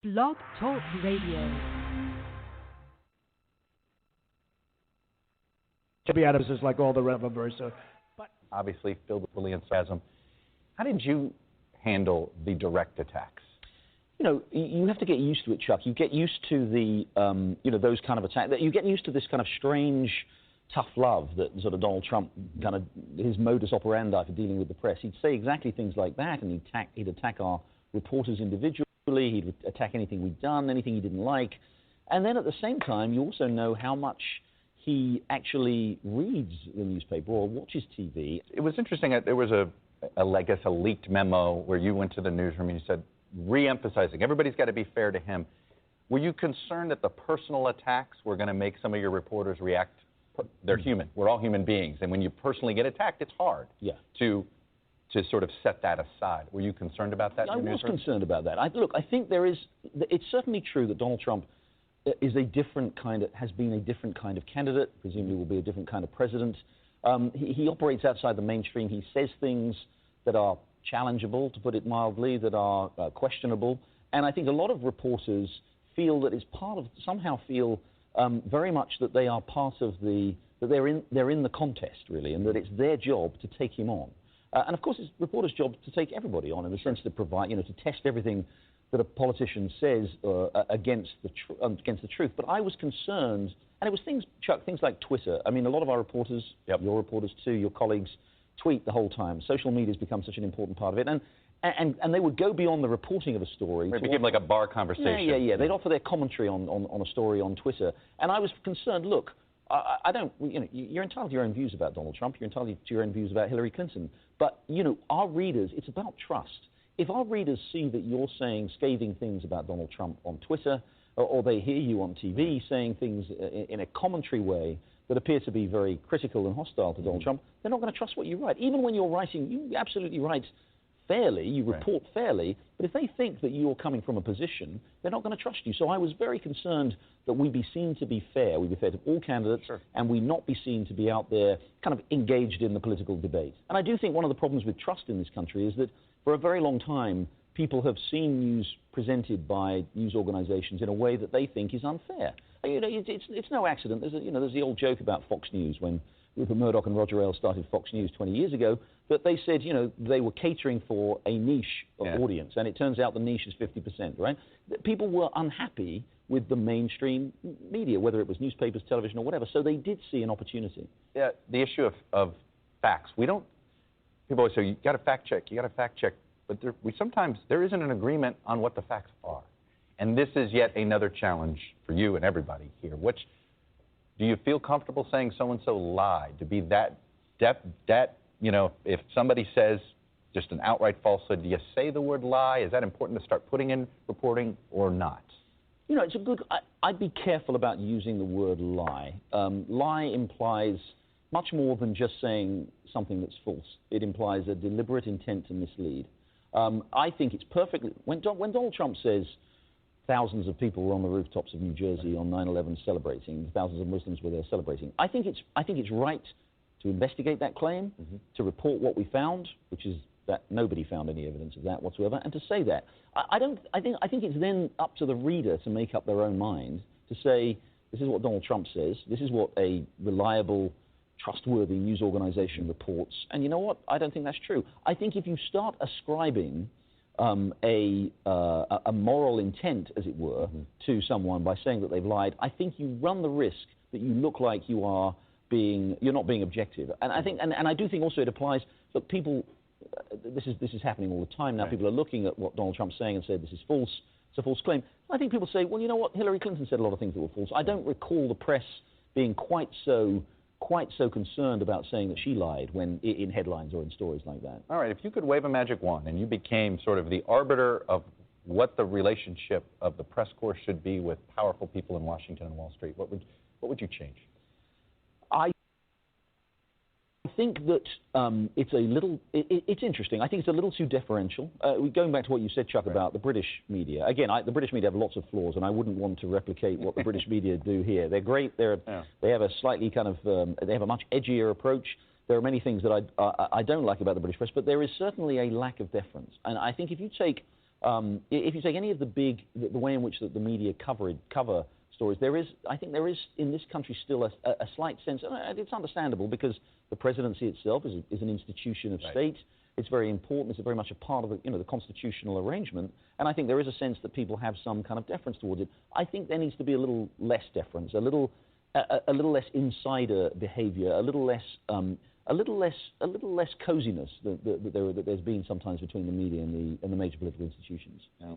Blog Talk Radio. Jimmy Adams is like all the rest of them, but obviously filled with bully and sarcasm. How did you handle the direct attacks? You know, you have to get used to it, Chuck. You get used to the, those kind of attacks. You get used to this kind of strange, tough love that sort of Donald Trump kind of, his modus operandi for dealing with the press. He'd say exactly things like that, and he'd attack our reporters individually. He'd attack anything we'd done, anything he didn't like. And then at the same time, you also know how much he actually reads the newspaper or watches TV. It was interesting. There was a leaked memo where you went to the newsroom and you said, re-emphasizing, everybody's got to be fair to him. Were you concerned that the personal attacks were going to make some of your reporters react? They're human. We're all human beings. And when you personally get attacked, it's hard to sort of set that aside. Were you concerned about that? I was concerned about that. Look, I think it's certainly true that Donald Trump is has been a different kind of candidate, presumably will be a different kind of president. He operates outside the mainstream. He says things that are challengeable, to put it mildly, that are questionable. And I think a lot of reporters feel that somehow feel very much that they are part of that they're in the contest, really, and that it's their job to take him on. And of course, it's reporters' job to take everybody on in the sense to provide, to test everything that a politician says against the truth. But I was concerned, and it was things, Chuck, things like Twitter. I mean, a lot of our reporters, your reporters too, your colleagues, tweet the whole time. Social media has become such an important part of it, and they would go beyond the reporting of a story. It became like a bar conversation. Yeah. They'd offer their commentary on a story on Twitter, and I was concerned. Look, I don't. You're entitled to your own views about Donald Trump. You're entitled to your own views about Hillary Clinton. But our readers, it's about trust. If our readers see that you're saying scathing things about Donald Trump on Twitter, or they hear you on TV saying things in a commentary way that appear to be very critical and hostile to Donald Trump, they're not going to trust what you write. Even when you're writing, you absolutely write fairly, you report fairly, but if they think that you're coming from a position, they're not going to trust you. So I was very concerned that we be seen to be fair. We be fair to all candidates, and we not be seen to be out there kind of engaged in the political debate. And I do think one of the problems with trust in this country is that for a very long time, people have seen news presented by news organizations in a way that they think is unfair. It's no accident. There's the old joke about Fox News when Rupert Murdoch and Roger Ailes started Fox News 20 years ago, that they said, they were catering for a niche audience, and it turns out the niche is 50%, right? People were unhappy with the mainstream media, whether it was newspapers, television, or whatever, so they did see an opportunity. Yeah, the issue of facts. People always say, you got to fact check, but sometimes there isn't an agreement on what the facts are. And this is yet another challenge for you and everybody here. Do you feel comfortable saying so-and-so lied? To be that, if somebody says just an outright falsehood, do you say the word lie? Is that important to start putting in reporting or not? I'd be careful about using the word lie. Lie implies much more than just saying something that's false. It implies a deliberate intent to mislead. I think it's perfectly, when Donald Trump says thousands of people were on the rooftops of New Jersey on 9/11 celebrating, thousands of Muslims were there celebrating, I think it's right to investigate that claim, to report what we found, which is that nobody found any evidence of that whatsoever, and to say that. I think it's then up to the reader to make up their own mind, to say, this is what Donald Trump says, this is what a reliable, trustworthy news organization reports, and you know what? I don't think that's true. I think if you start ascribing a moral intent, as it were, to someone by saying that they've lied, I think you run the risk that you look like you're not being objective. And I think, and I do think also it applies. Look, people, this is happening all the time now. Right. People are looking at what Donald Trump's saying and say this is false. It's a false claim. I think people say, well, you know what? Hillary Clinton said a lot of things that were false. I don't recall the press being quite so concerned about saying that she lied when in headlines or in stories like that. All right, if you could wave a magic wand and you became sort of the arbiter of what the relationship of the press corps should be with powerful people in Washington and Wall Street, what would you change? I think that it's interesting. I think it's a little too deferential. Going back to what you said, Chuck, about the British media. Again, the British media have lots of flaws, and I wouldn't want to replicate what the British media do here. They're great. They have a slightly kind of, they have a much edgier approach. There are many things that I don't like about the British press, but there is certainly a lack of deference. And I think if you take If you take any of the way in which the media cover stories, I think there is in this country still a slight sense, and it's understandable because the presidency itself is an institution of state. It's very important. It's very much a part of the constitutional arrangement, and I think there is a sense that people have some kind of deference towards it. I think there needs to be a little less deference, a little less insider behavior, a little less coziness that there's been sometimes between the media and the major political institutions. Yeah,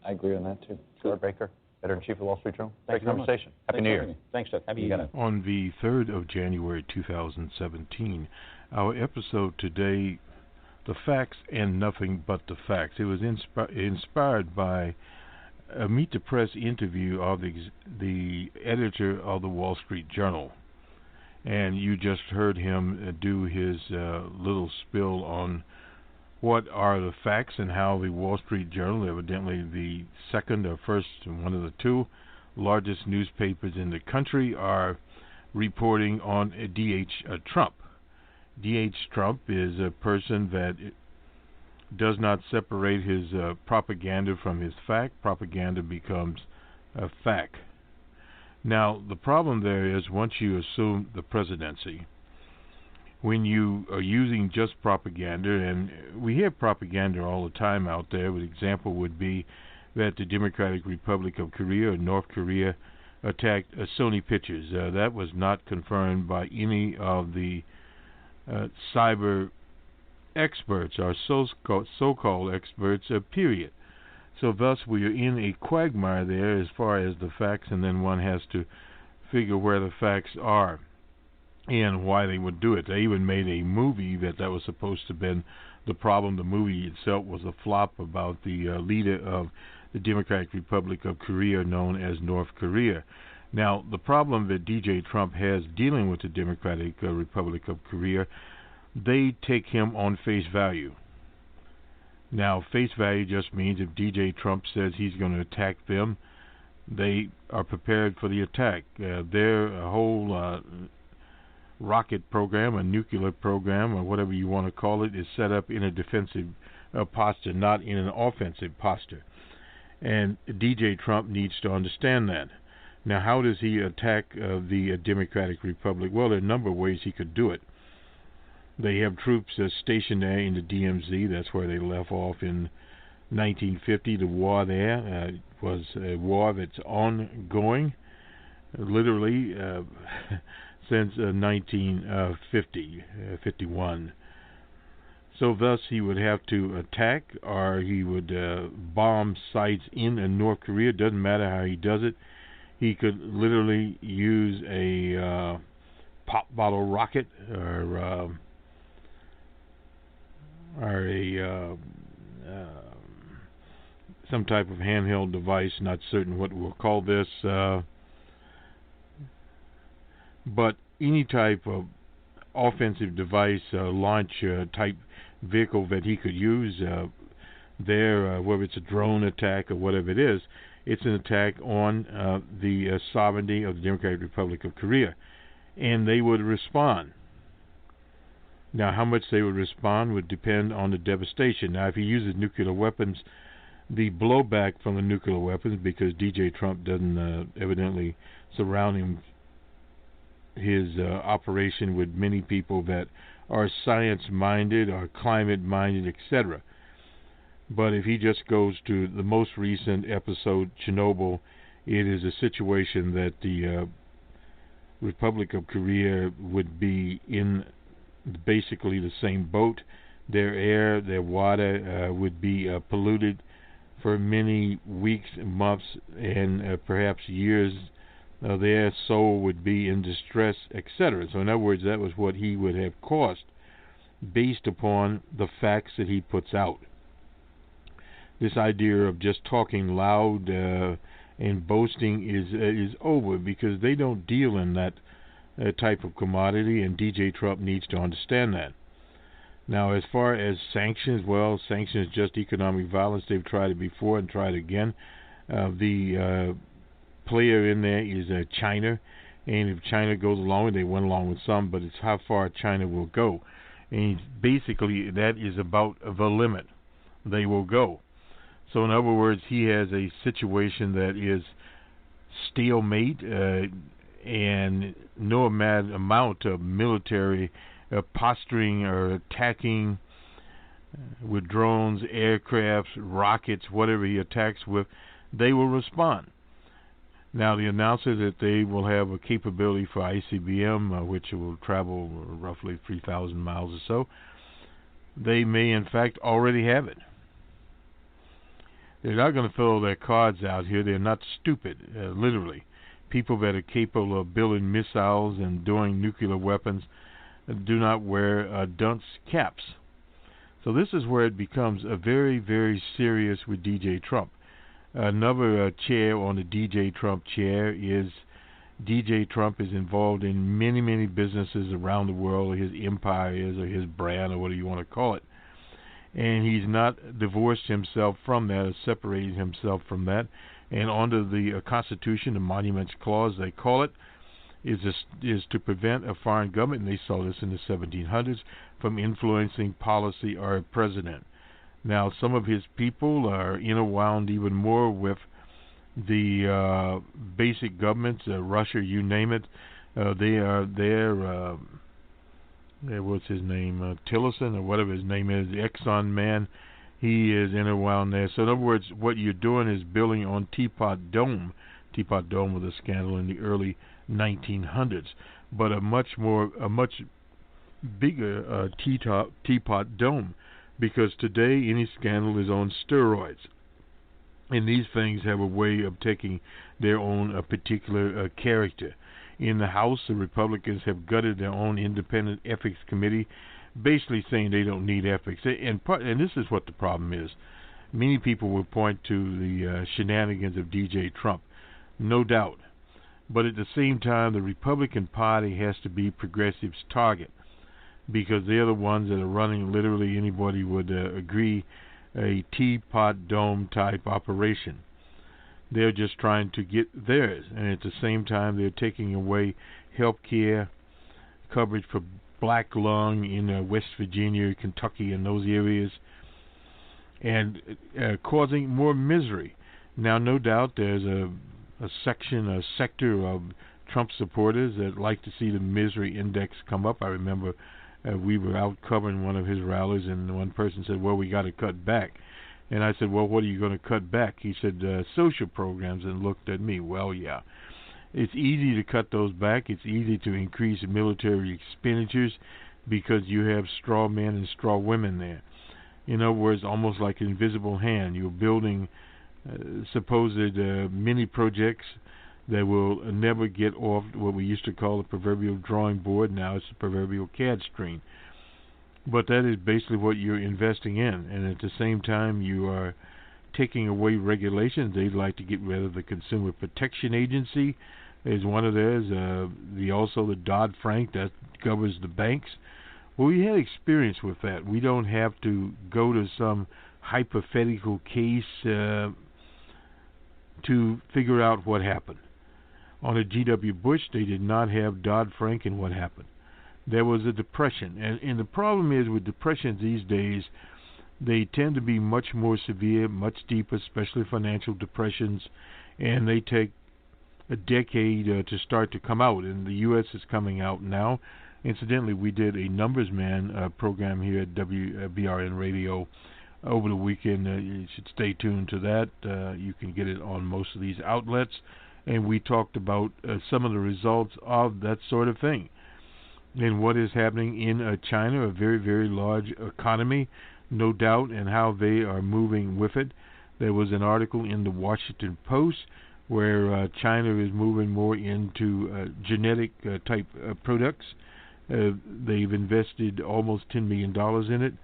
I agree on that too. Gerard Baker, editor-in-chief of the Wall Street Journal. Great conversation. Happy New Year. Thanks, Chuck. Happy New Year. On the 3rd of January 2017, our episode today, The Facts and Nothing But the Facts. It was inspired by a Meet the Press interview of the editor of the Wall Street Journal. And you just heard him do his little spill on what are the facts and how the Wall Street Journal, evidently the second or first, one of the two largest newspapers in the country, are reporting on D.H. Trump. D.H. Trump is a person that does not separate his propaganda from his fact. Propaganda becomes a fact. Now, the problem there is once you assume the presidency, when you are using just propaganda, and we hear propaganda all the time out there, an example would be that the Democratic Republic of Korea or North Korea attacked Sony Pictures. That was not confirmed by any of the cyber experts or so-called experts, period. So thus we are in a quagmire there as far as the facts, and then one has to figure where the facts are and why they would do it. They even made a movie that was supposed to have been the problem. The movie itself was a flop about the leader of the Democratic Republic of Korea known as North Korea. Now, the problem that DJ Trump has dealing with the Democratic Republic of Korea, they take him on face value. Now, face value just means if DJ Trump says he's going to attack them, they are prepared for the attack. Their whole rocket program, a nuclear program, or whatever you want to call it, is set up in a defensive posture, not in an offensive posture. And DJ Trump needs to understand that. Now, how does he attack the Democratic Republic? Well, there are a number of ways he could do it. They have troops stationed there in the DMZ. That's where they left off in 1950. The war there was a war that's ongoing, literally since 1951. So thus he would have to attack, or he would bomb sites in North Korea. Doesn't matter how he does it. He could literally use a pop bottle rocket or some type of handheld device. Not certain what we'll call this, but any type of offensive device, launch type vehicle that he could use there, whether it's a drone attack or whatever it is, it's an attack on the sovereignty of the Democratic Republic of Korea, and they would respond. Now, how much they would respond would depend on the devastation. Now, if he uses nuclear weapons, the blowback from the nuclear weapons, because DJ Trump doesn't evidently surround his operation with many people that are science-minded or climate-minded, etc. But if he just goes to the most recent episode, Chernobyl, it is a situation that the Republic of Korea would be in basically the same boat. Their air, their water would be polluted for many weeks, months, and perhaps years. Their soul would be in distress, etc. So in other words, that was what he would have cost based upon the facts that he puts out. This idea of just talking loud and boasting is over, because they don't deal in that type of commodity, and DJ Trump needs to understand that. Now, as far as sanctions, well, sanctions is just economic violence. They've tried it before and tried again. The player in there is China, and if China goes along, they went along with some, but it's how far China will go. And basically, that is about the limit they will go. So in other words, he has a situation that is stalemate, and no amount of military posturing or attacking with drones, aircrafts, rockets, whatever he attacks with, they will respond. Now, the announcer that they will have a capability for ICBM, which will travel roughly 3,000 miles or so, they may in fact already have it. They're not going to throw their cards out here. They're not stupid, literally. People that are capable of building missiles and doing nuclear weapons do not wear dunce caps. So this is where it becomes a very, very serious with DJ Trump. Another chair on the DJ Trump chair is DJ Trump is involved in many, many businesses around the world, his empire is, or his brand, or whatever you want to call it. And he's not divorced himself from that or separated himself from that. And under the Constitution, the Monuments Clause, they call it, is to prevent a foreign government, and they saw this in the 1700s, from influencing policy or a president. Now, some of his people are interwound even more with the basic governments, Russia, you name it. They are there. What's his name? Tillerson, or whatever his name is, the Exxon man. He is interwound there. So in other words, what you're doing is building on Teapot Dome. Teapot Dome was a scandal in the early 1900s, but a much bigger Teapot Dome, because today any scandal is on steroids. And these things have a way of taking their own particular character. In the House, the Republicans have gutted their own independent ethics committee, basically saying they don't need ethics. And this is what the problem is. Many people will point to the shenanigans of DJ Trump, no doubt. But at the same time, the Republican Party has to be progressives' target, because they're the ones that are running, literally anybody would agree, a Teapot Dome type operation. They're just trying to get theirs, and at the same time they're taking away health care coverage for black lung in West Virginia, Kentucky, and those areas, and causing more misery. Now, no doubt there's a sector of Trump supporters that like to see the misery index come up. I remember we were out covering one of his rallies, and one person said, well, we got to cut back. And I said, well, what are you going to cut back? He said, social programs, and looked at me. Well, yeah. It's easy to cut those back. It's easy to increase military expenditures because you have straw men and straw women there. In other words, almost like an invisible hand. You're building supposed mini projects that will never get off what we used to call the proverbial drawing board. Now it's the proverbial CAD screen. But that is basically what you're investing in. And at the same time, you are taking away regulations. They'd like to get rid of the Consumer Protection Agency is one of theirs. Also the Dodd-Frank that governs the banks. Well, we had experience with that. We don't have to go to some hypothetical case to figure out what happened. On a G.W. Bush, they did not have Dodd-Frank, and what happened? There was a depression. And the problem is with depressions these days, they tend to be much more severe, much deeper, especially financial depressions, and they take a decade to start to come out. And the U.S. is coming out now. Incidentally, we did a Numbers Man program here at WBRN Radio over the weekend. You should stay tuned to that. You can get it on most of these outlets. And we talked about some of the results of that sort of thing. And what is happening in China, a very, very large economy, no doubt, and how they are moving with it. There was an article in the Washington Post where China is moving more into genetic type products. They've invested almost $10 billion in it,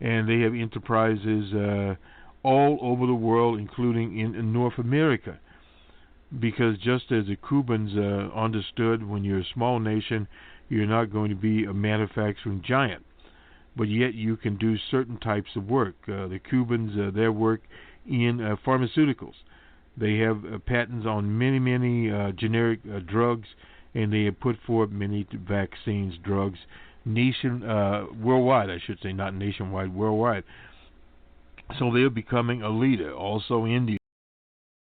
and they have enterprises all over the world, including in North America. Because just as the Cubans understood, when you're a small nation, you're not going to be a manufacturing giant. But yet you can do certain types of work. The Cubans, their work in pharmaceuticals. They have patents on many, many generic drugs, and they have put forth many vaccines, drugs, worldwide, I should say, not nationwide, worldwide. So they're becoming a leader. Also, India